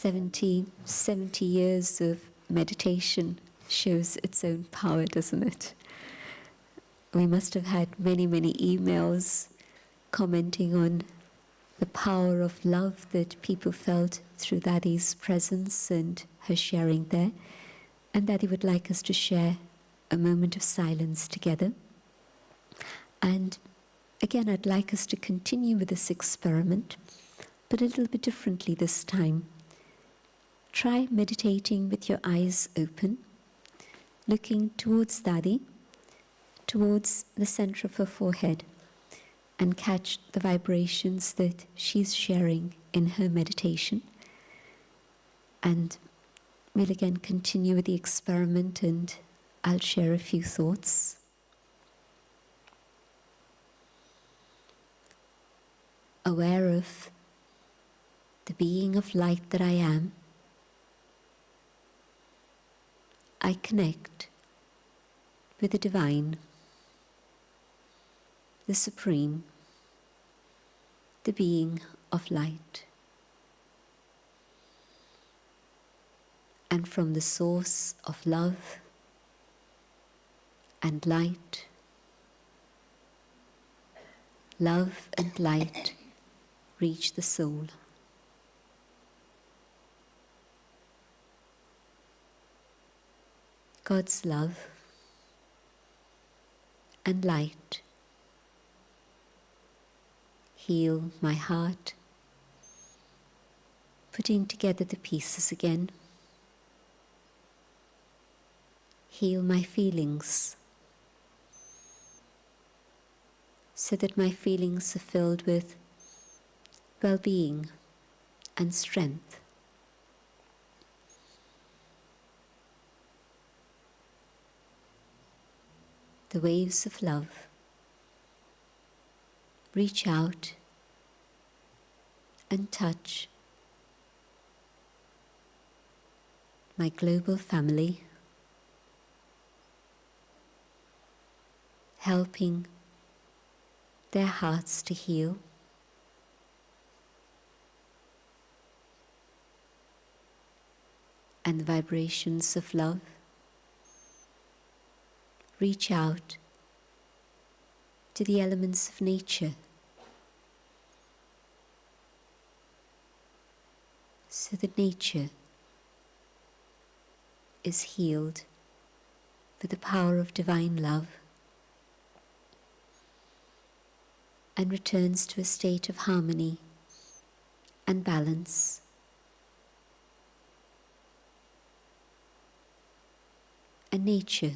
70 years of meditation shows its own power, doesn't it? We must have had many, many emails commenting on the power of love that people felt through Dadi's presence and her sharing there. And Dadi would like us to share a moment of silence together. And again, I'd like us to continue with this experiment, but a little bit differently this time. Try meditating with your eyes open, looking towards Dadi, towards the center of her forehead, and catch the vibrations that she's sharing in her meditation. And we'll again continue with the experiment, and I'll share a few thoughts. Aware of the being of light that I am, I connect with the divine, the supreme, the being of light. And from the source of love and light, love and light reach the soul. God's love and light heal my heart, putting together the pieces again. Heal my feelings, so that my feelings are filled with well-being and strength. The waves of love reach out and touch my global family, helping their hearts to heal, and the vibrations of love reach out to the elements of nature, so that nature is healed with the power of divine love and returns to a state of harmony and balance. And nature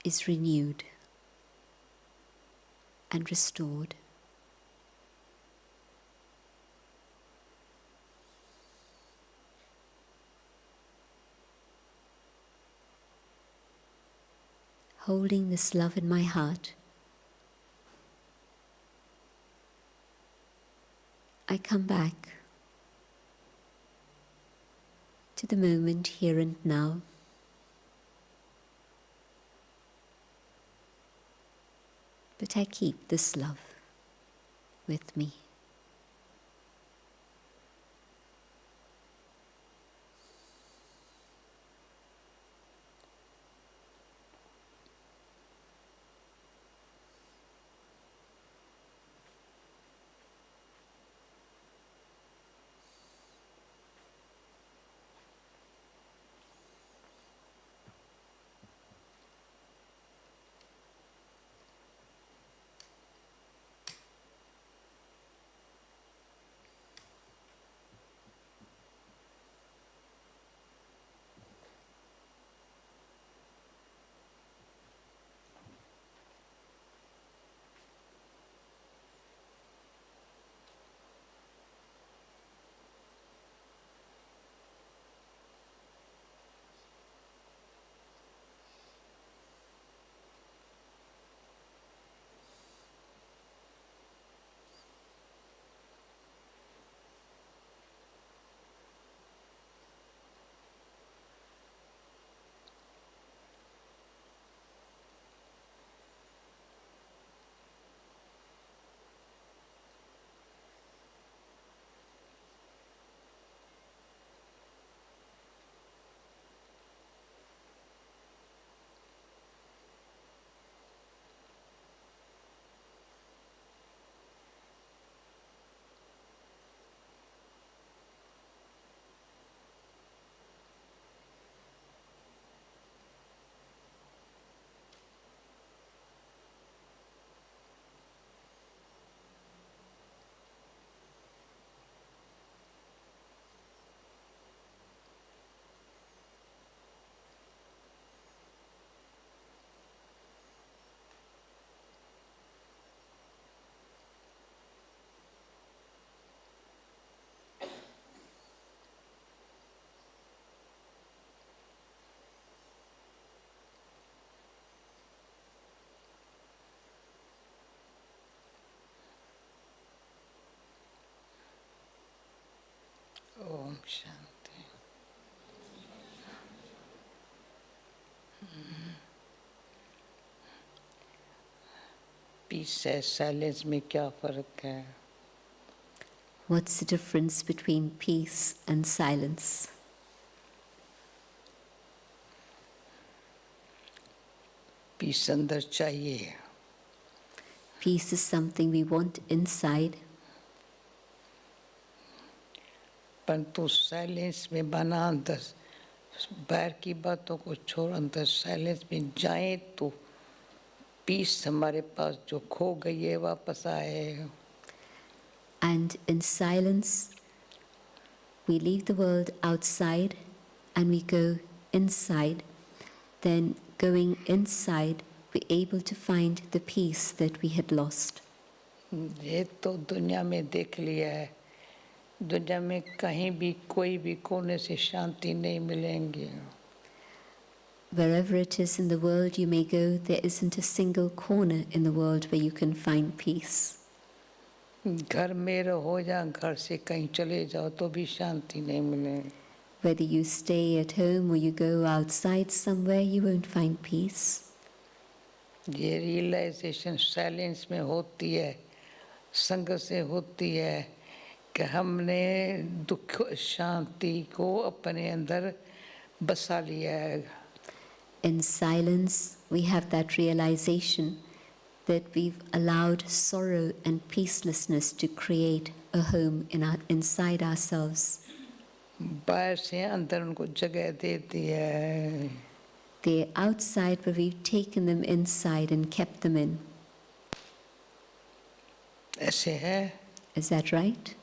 is renewed and restored. Holding this love in my heart, I come back to the moment here and now. But I keep this love with me. Om Shanti. Peace है silence में क्या फर्क है? What's the difference between peace and silence? Peace अंदर चाहिए, Peace is something we want inside, परंतु silence में बना अंदर बाहर की बातों को छोड़ अंदर साइलेंस में जाए तो पीस हमारे पास जो खो गई है वापस आए. and in silence we leave the world outside and we go inside. Then going inside we're able to find the peace that we had lost. ये तो दुनिया में देख लिया है, दुनिया में कहीं भी कोई भी कोने से शांति नहीं मिलेंगी. Wherever it is in the world you may go, there isn't a single corner in the world where you can find peace. घर में रहो या घर से कहीं चले जाओ तो भी शांति नहीं मिलेगी. Whether you stay at home or you go outside somewhere, you won't find peace. ये रियलाइजेशन साइलेंस में होती है, संग से होती है कि हमने दुख शांति को अपने अंदर बसा लिया है. In silence, we have that realization that we've allowed sorrow and peacelessness to create a home inside ourselves. बाहर से अंदर उनको जगह दे दी है. They're outside, but we've taken them inside and kept them in. ऐसे है. Is that right?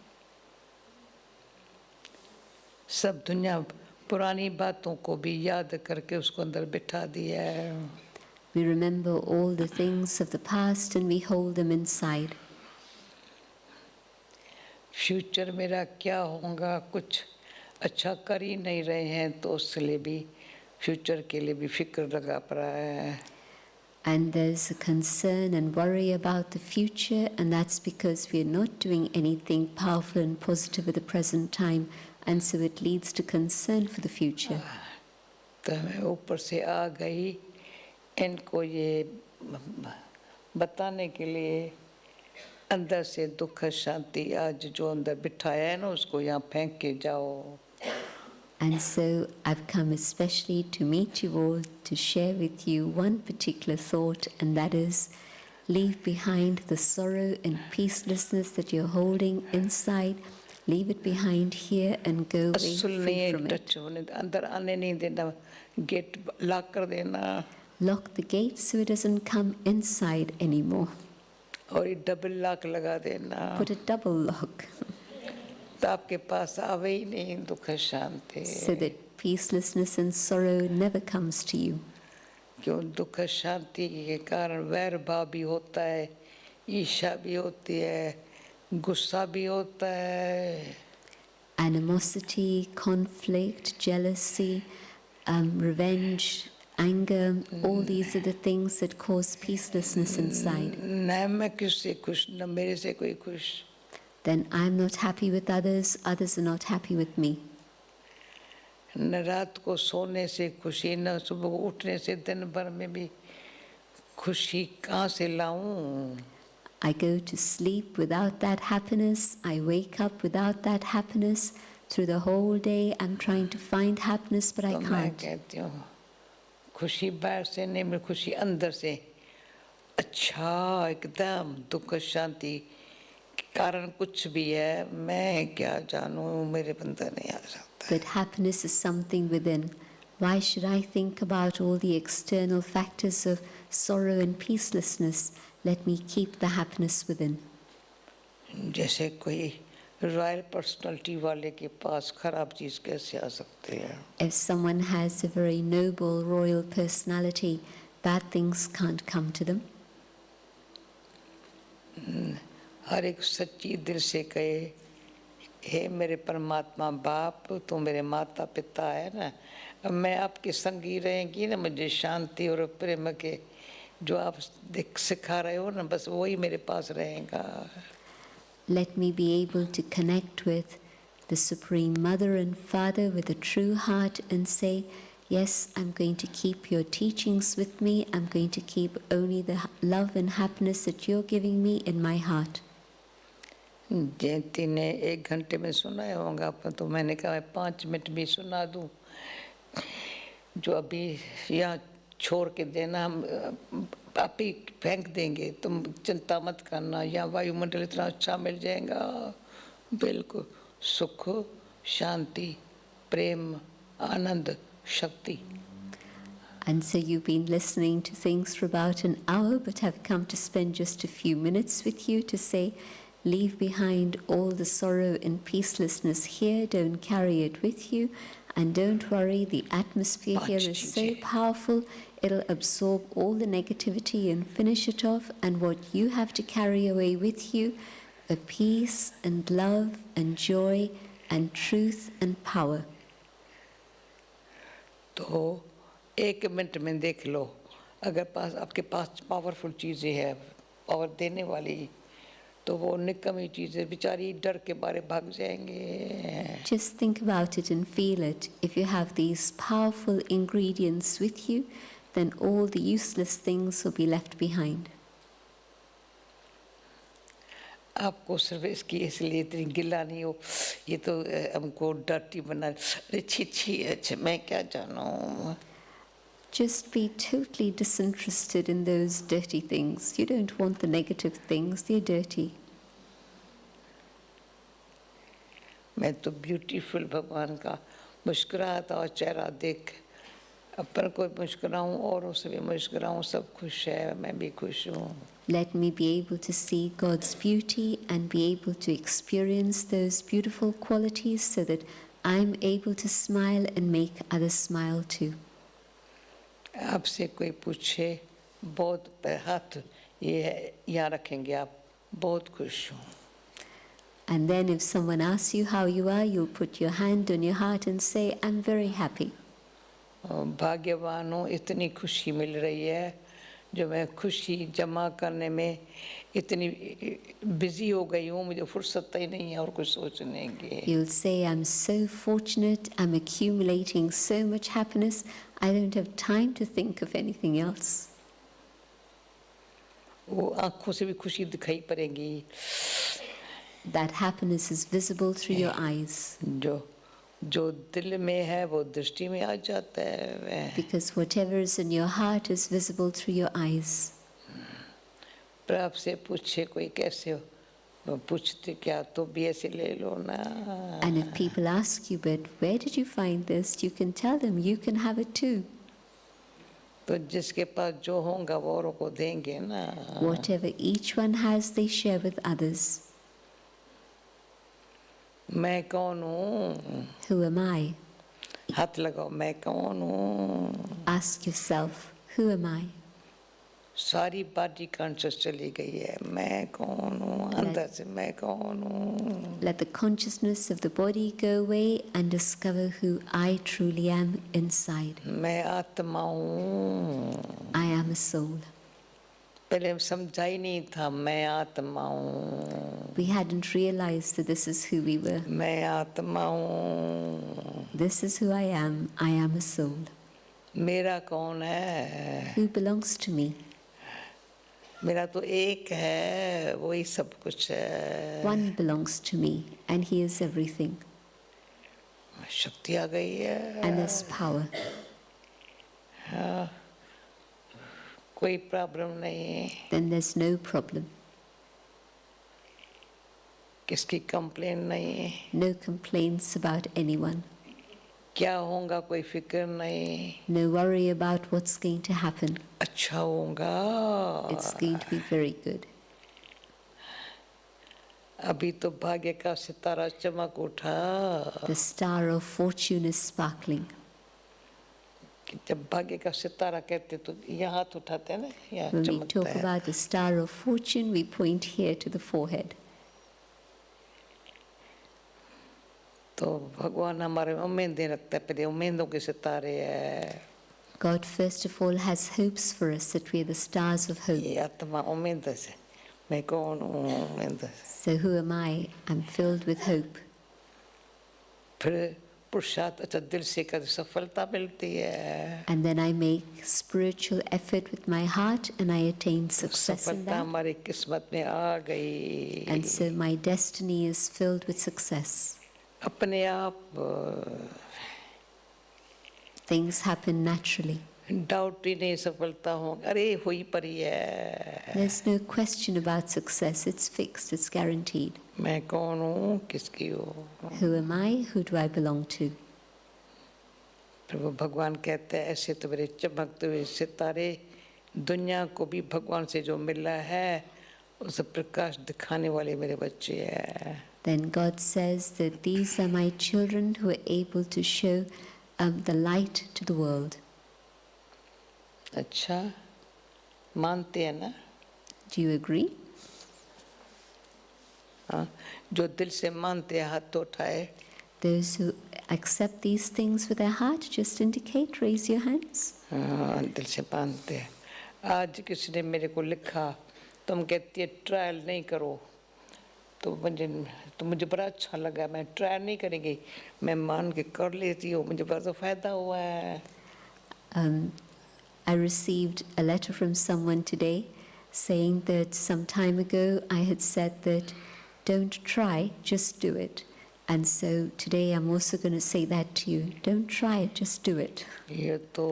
सब दुनिया पुरानी बातों को भी याद करके उसको अंदर बिठा दिया है. We remember all the things of the past and we hold them inside. Future मेरा क्या होगा, कुछ अच्छा कर ही नहीं रहे हैं तो उसके लिए भी फ्यूचर के लिए भी फिक्र लगा पड़ा है. And there's a concern and worry about the future, and that's because we're not doing anything powerful and positive at the present time, and so it leads to concern for the future. तो मैं ऊपर से आ गई इनको ये बताने के लिए, अंदर से दुख शांति आज जो अंदर बिठाया है ना उसको यहाँ फेंक के जाओ. And so I've come especially to meet you all, to share with you one particular thought, and that is, leave behind the sorrow and peacelessness that you're holding inside. Leave it behind here and go away free from it. अंदर आने नहीं देना, gate lock कर देना. Lock the gate so it doesn't come inside anymore. और ये double lock लगा देना. Put a double lock तो आपके पास आवे ही नहीं दुख शांति. so that peacelessness and sorrow never comes to you. क्यों दुख शांति के कारण वैर भाव भी होता है, ईर्ष्या भी होती है, गुस्सा भी होता है. Animosity, conflict, jealousy, revenge, anger, all these are the things that cause peacelessness inside. न मैं किससे खुश, न मेरे से कोई खुश. Then I'm not happy with others, others are not happy with me. न रात को सोने से खुशी, न सुबह उठने से दिन भर में भी खुशी कहाँ से लाऊं. I go to sleep without that happiness, I wake up without that happiness. Through the whole day I'm trying to find happiness, but I तो मैं can't. कहती हूँ खुशी बाहर से नहीं, मेरी खुशी अंदर से. अच्छा एकदम दुख शांति के कारण कुछ भी है, मैं क्या जानूं, मेरे बंदा नहीं आ सकता. But happiness is something within. Why should I think about all the external factors of sorrow and peacelessness? Let me keep the happiness within. जैसे कोई रॉयल पर्सनालिटी वाले के पास खराब चीज कैसे आ सकती है. If someone has a very noble, royal personality, bad things can't come to them. हर एक सच्ची दिल से कहे, हे मेरे परमात्मा बाप, तू मेरे माता पिता है ना, अब मैं आपके संगी रहेंगी ना, मुझे शांति और प्रेम के जो आप सिखा रहे हो ना, बस वही मेरे पास रहेगा. Let me be able to connect with the Supreme Mother and Father with a true heart and say, yes, I'm going to keep your teachings with me. I'm going to keep only the love and happiness that you're giving me in my heart. जयंती ने 1 घंटे में सुनाया होगा, तो मैंने कहा 5 minute भी सुना दूं, जो अभी यहाँ छोड़ के देना, हम आप ही फेंक देंगे, तुम चिंता मत करना, यहाँ वायुमंडल इतना अच्छा मिल जाएगा, बिल्कुल सुख, शांति, प्रेम, आनंद, शक्ति. And so you've been listening to things for about an hour, but have come to spend just a few minutes with you to say, leave behind all the sorrow and peacelessness here, don't carry it with you, and don't worry, the atmosphere here is so powerful, it'll absorb all the negativity and finish it off, and what you have to carry away with you, a peace and love and joy and truth and power. तो 1 minute में देख लो, अगर आपके पास powerful चीज़ें हैं और देने वाली, तो वो निकम्मी चीज़ें बेचारी डर के बारे भाग जाएंगे. Just think about it and feel it. If you have these powerful ingredients with you, then all the useless things will be left behind. आपको सिर्फ इसकी इसलिए इतनी गिला नहीं हो, ये तो हमको डर्टी बना, अरे छी छी, अच्छा मैं क्या जानूं. Just be totally disinterested in those dirty things. You don't want the negative things, they're dirty. मैं तो ब्यूटीफुल भगवान का मुस्कुराता और चेहरा देख अपन को मुस्कुराऊं, औरों से भी मुस्कुराऊं, सब खुश है, मैं भी खुश हूँ. Let me be able to see God's beauty and be able to experience those beautiful qualities so that I'm able to smile and make others smile too. आपसे कोई पूछे बहुत हाथ ये यहाँ रखेंगे आप, बहुत खुश हूँ. And then if someone asks you how you are, you'll put your hand on your heart and say, I'm very happy. भाग्यवान हूँ, इतनी खुशी मिल रही है, जो मैं खुशी जमा करने में इतनी बिजी हो गई हूँ, मुझे फुर्सत ही नहीं है और कुछ सोचने की. You'll say, I'm so fortunate, I'm accumulating so much happiness, I don't have time to think of anything else. वो आँखों से भी खुशी दिखाई पड़ेगी. That happiness is visible through your eyes. जो दिल में है वो दृष्टि में आ जाता है. Because whatever is in your heart is visible through your eyes. पर आपसे पूछे कोई कैसे हो, वो पूछते क्या, तो भी ऐसे ले लो ना. And if people ask you, but where did you find this? You can tell them, you can have it too. तो जिसके पास जो होगा वो औरों को देंगे ना. Whatever each one has, they share with others. मैं कौन हूँ? Who am I? हाथ लगाओ, मैं कौन हूँ? Ask yourself, who am I? सारी बॉडी कॉन्शियस चली गई है, मैं कौन हूँ, अंदर से मैं कौन हूँ. Let the consciousness of the body go away and discover who I truly am inside. मैं आत्मा हूँ. I am a soul. पहले समझा ही नहीं था, मैं आत्मा हूँ. We hadn't realized that this is who we were. मैं आत्मा हूँ. This is who I am a soul. मेरा कौन है? Who belongs to me? मेरा तो एक है, वही सब कुछ है. One belongs to me, and he is everything. शक्ति आ गई है. And there's power. हाँ, कोई प्रॉब्लम नहीं. Then there's no problem. किसकी कंप्लेन नहीं. No complaints about anyone. क्या होगा कोई फिक्र नहीं. No worry about what's going to happen. अच्छा होगा. It's going to be very good. अभी तो भाग्य का सितारा चमक उठा. The star of fortune is sparkling. जब भाग्य का सितारा कहते तो यहाँ हाथ उठाते हैं ना, यहाँ When we चमकता talk है. about the star of fortune, we point here to the forehead. तो भगवान हमारे उम्मीदें रखता है, पहले उम्मीदों के सितारे है. God first of all has hopes for us, that we are the stars of hope. ये आत्मा उम्मीद से, मैं कौन हूँ, उम्मीद से. So who am I? I'm filled with hope. फिर पुरुषार्थ अच्छा दिल से कर सफलता मिलती है। And then I make spiritual effort with my heart and I attain success in सफलता that. हमारी किस्मत में आ गई। And so my destiny is filled with success. अपने आप Things happen naturally. डाउट ही नहीं सफलता हो, अरे हुई परी है। There's no question about success. It's fixed, it's guaranteed. मैं कौन हूँ, किसकी हूँ? Who am I? Who do I belong to? प्रभु भगवान कहते हैं ऐसे तो मेरे चमकते हुए सितारे, दुनिया को भी भगवान से जो मिला है उस प्रकाश दिखाने वाले मेरे बच्चे हैं। Then God says that these are my children who are able to show the light to the world. अच्छा, मानते हैं ना? Do you agree? हाँ, जो दिल से मानते हैं हाथ तो उठाए। Those who accept these things with their heart, just indicate, raise your hands. हाँ, दिल से मानते हैं। आज किसी ने मेरे को लिखा, तुम कहती है ट्रायल नहीं करो, तो मुझे बड़ा अच्छा लगा। मैं ट्रायल नहीं करेंगी, मैं मान के कर लेती हूँ, मुझे बड़ा तो फायदा हुआ है। I received a letter from someone today saying that some time ago I had said that don't try, just do it. And so today I'm also going to say that to you. Don't try it, just do it. ये तो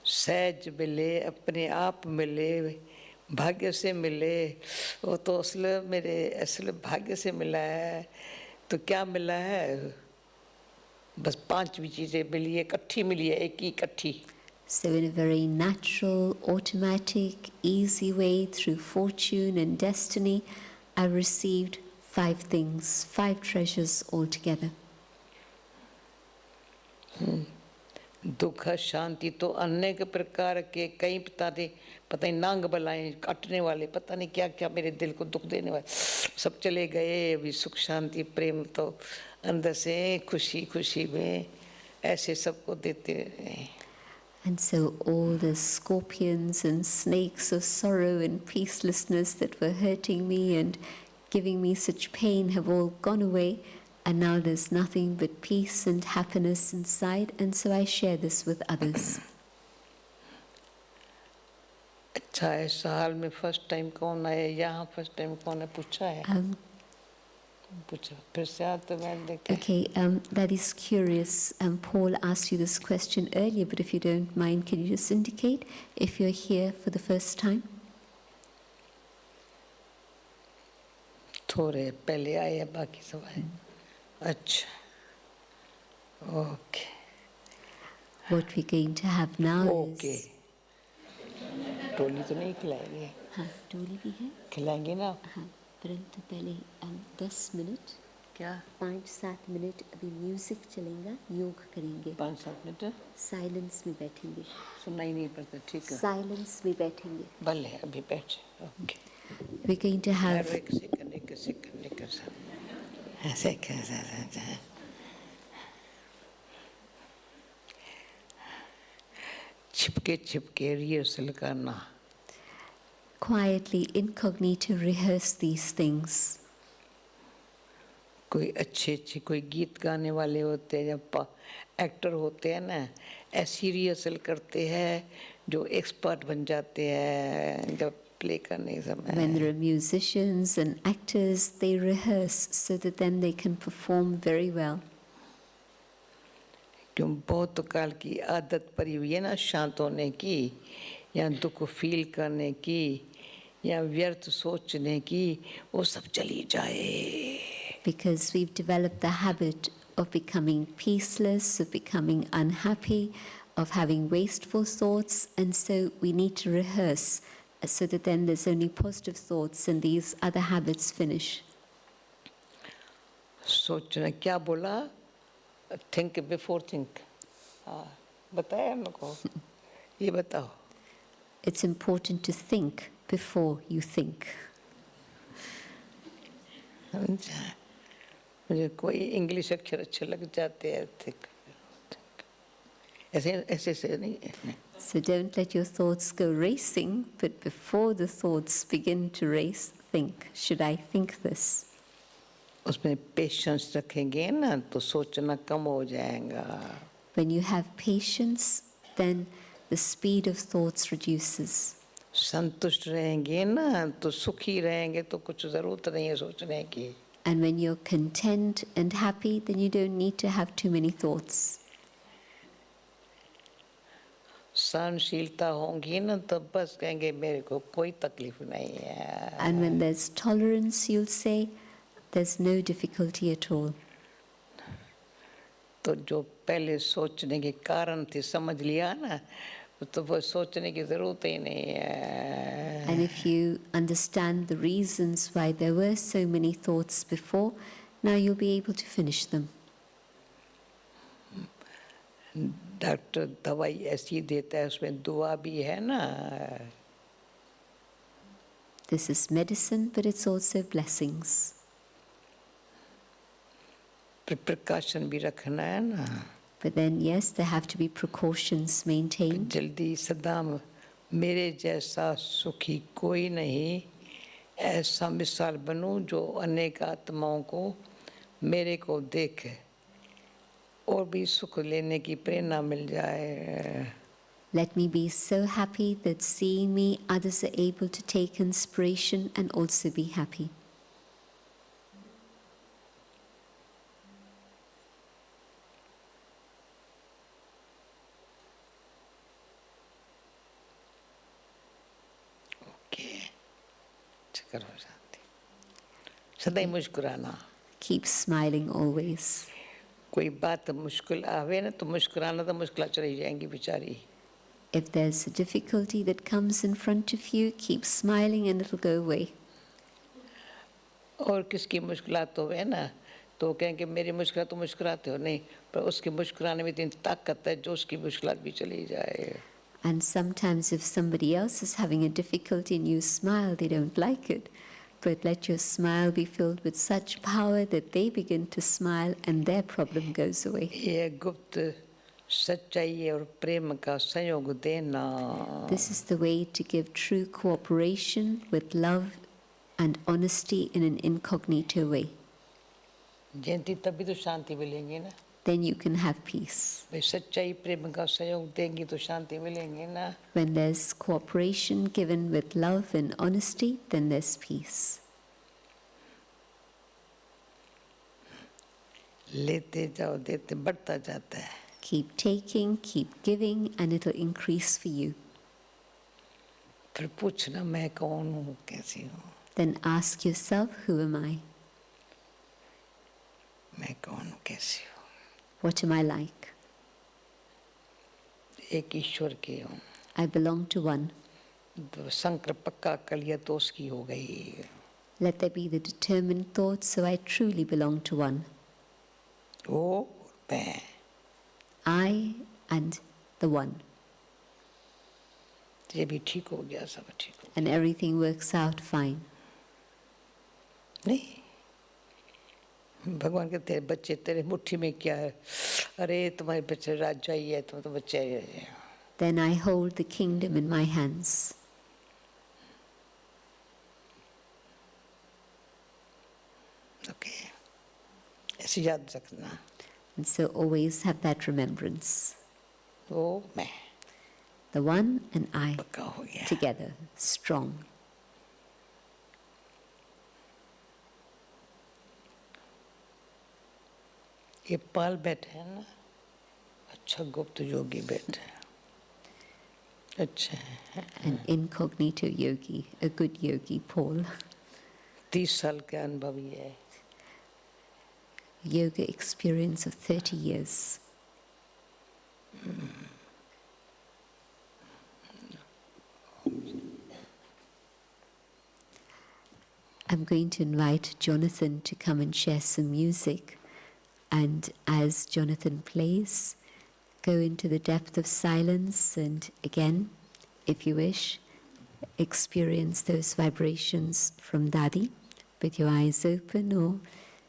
सहज मिले, अपने आप मिले, भाग्य से मिले, वो तो असल भाग्य से मिला है। तो क्या मिला है? बस 5 भी चीजें मिली है, इकट्ठी मिली है, एक ही इकट्ठी। So in a very natural, automatic, easy way through fortune and destiny, I received 5 things, 5 treasures altogether. दुख शांति तो अनेक प्रकार के, कई पता नहीं नांग बलाएं काटने वाले, पता नहीं क्या क्या मेरे दिल को दुख देने वाले सब चले गए। अभी सुख शांति प्रेम तो अंदर से खुशी खुशी में ऐसे सबको देते रहे। And so all the scorpions and snakes of sorrow and peacelessness that were hurting me and giving me such pain have all gone away, and now there's nothing but peace and happiness inside, and so I share this with others. अच्छा है, साल में first time कौन आया यहाँ, first time कौन है पूछा है? पूछा फिर से आ तो मैं देखे। Okay, that is curious. Paul asked you this question earlier, but if you don't mind, can you just indicate if you're here for the first time? थोड़े पहले आए, बाकी सब आए। अच्छा, okay. What we're going to have now okay, is... टोली तो नहीं खिलाएंगे? हाँ, टोली भी है। खिलाएंगे ना? हाँ, परंतु पहले 10 मिनट, क्या 5-7 मिनट अभी म्यूजिक चलेगा, योग करेंगे। 5-7 मिनट साइलेंस में बैठेंगे। सुनना ही नहीं पड़ता, ठीक है। साइलेंस में बैठेंगे। भले अभी बैठ। Okay, We're going to have... एक सेकंड ऐसे कैसे छिपके रिहर्सल करना। quietly, incognito rehearse these things. कोई अच्छे कोई गीत गाने वाले होते हैं या एक्टर होते हैं ना, ऐसी रिहर्सल करते हैं जो एक्सपर्ट बन जाते हैं जब प्ले करने के समय। When there are musicians and actors, they rehearse so that then they can perform very well. क्यों बहुत काल की आदत पड़ी हुई है ना शांत होने की, या दुख फील करने की, या व्यर्थ सोचने की, वो सब चली जाए। Because we've developed the habit of becoming peaceless, of becoming unhappy, of having wasteful thoughts, and so we need to rehearse so that then there's only positive thoughts and these other habits finish. सोचना क्या बोला? Think before think. हाँ, बताया हमको, ये बताओ। It's important to think before you think. मुझे कोई इंग्लिश अक्षर अच्छे लग जाते हैं, think, ऐसे नहीं। So don't let your thoughts go racing, but before the thoughts begin to race, think, should I think this? उसमें पेशेंस रखेंगे ना तो सोचना कम हो जाएगा. When you have patience, then the speed of thoughts reduces. संतुष्ट रहेंगे ना तो सुखी रहेंगे तो कुछ जरूरत नहीं है सोचने की. And when you're content and happy, then you don't need to have too many thoughts. सहनशीलता होंगी ना तो बस कहेंगे मेरे को कोई तकलीफ नहीं है. And when there's tolerance, you'll say, there's no difficulty at all. तो जो पहले सोचने के कारण थे समझ लिया ना तो वो सोचने की जरूरत ही नहीं है. And if you understand the reasons why there were so many thoughts before, now you'll be able to finish them. Doctor दवाई ऐसी देता है उसमें दुआ भी है ना. This is medicine, but it's also blessings. Precaution भी रखना है ना. But then, yes, there have to be precautions maintained. जल्दी सदाम मेरे जैसा सुखी कोई नहीं, ऐसा मिसाल बनूं जो अनेक आत्माओं को मेरे को देखे और भी सुख लेने की प्रेरणा मिल जाए. Let me be so happy that seeing me, others are able to take inspiration and also be happy. करो शांति. सदैव मुस्कुराना. Keep smiling always. कोई बात मुश्किल आवे ना तो मुस्कुराना तो मुश्किल चली जाएंगी बेचारी. If there's a difficulty that comes in front of you, keep smiling and it'll go away. और किसकी मुश्किलात होवे ना तो कहेंगे मेरी मुश्किलात तो मुस्कुराते हो नहीं पर उसकी मुस्कुराने में इतनी ताकत है जो उसकी मुश्किलात भी चली जाए. And sometimes if somebody else is having a difficulty and you smile, they don't like it. But let your smile be filled with such power that they begin to smile and their problem goes away. ये गुप्त सच्चाई और प्रेम का संयोग देना. This is the way to give true cooperation with love and honesty in an incognito way. जयंती तभी तो शांति मिलेंगी ना. Then you can have peace. भाई सच्चाई प्रेम का सहयोग देंगी तो शांति मिलेंगी ना. When there's cooperation given with love and honesty, then there's peace. लेते जाओ देते बढ़ता जाता है. Keep taking, keep giving, and it'll increase for you. फिर पूछना मैं कौन हूँ कैसी हूँ. Then ask yourself, who am I? मैं कौन हूँ कैसी हूँ. What am I like? एक ईश्वर की हूँ. I belong to one. तो संकल्प पक्का कर लिया तो उसकी हो गई. Let there be the determined thought, so I truly belong to one. वो मैं. I and the one. ये भी ठीक हो गया सब ठीक हो. And everything works out fine. नहीं भगवान के तेरे बच्चे तेरे मुट्ठी में क्या है. अरे तुम्हारे बच्चे राजा ही है तुम तो बच्चे हैं. Then I hold the kingdom in my hands. Okay. ऐसे याद रखना. And so always have that remembrance. वो मैं. The one and I पक्का हो गया. together, strong. ये पाल बैठे हैं ना. अच्छा गुप्त योगी बैठे हैं. अच्छा है. An incognito yogi, a good yogi, Paul. 30 साल के अनुभवी है. Yoga experience of 30 years. I'm going to invite Jonathan to come and share some music. And as Jonathan plays, go into the depth of silence and again, if you wish, experience those vibrations from Dadi with your eyes open, or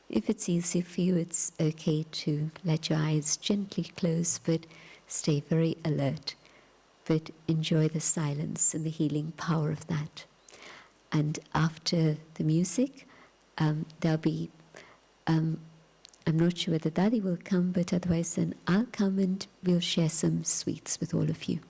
if it's easier for you, it's okay to let your eyes gently close, but stay very alert. But enjoy the silence and the healing power of that. And after the music, there'll be I'm not sure whether Dadi will come, but otherwise then I'll come and we'll share some sweets with all of you.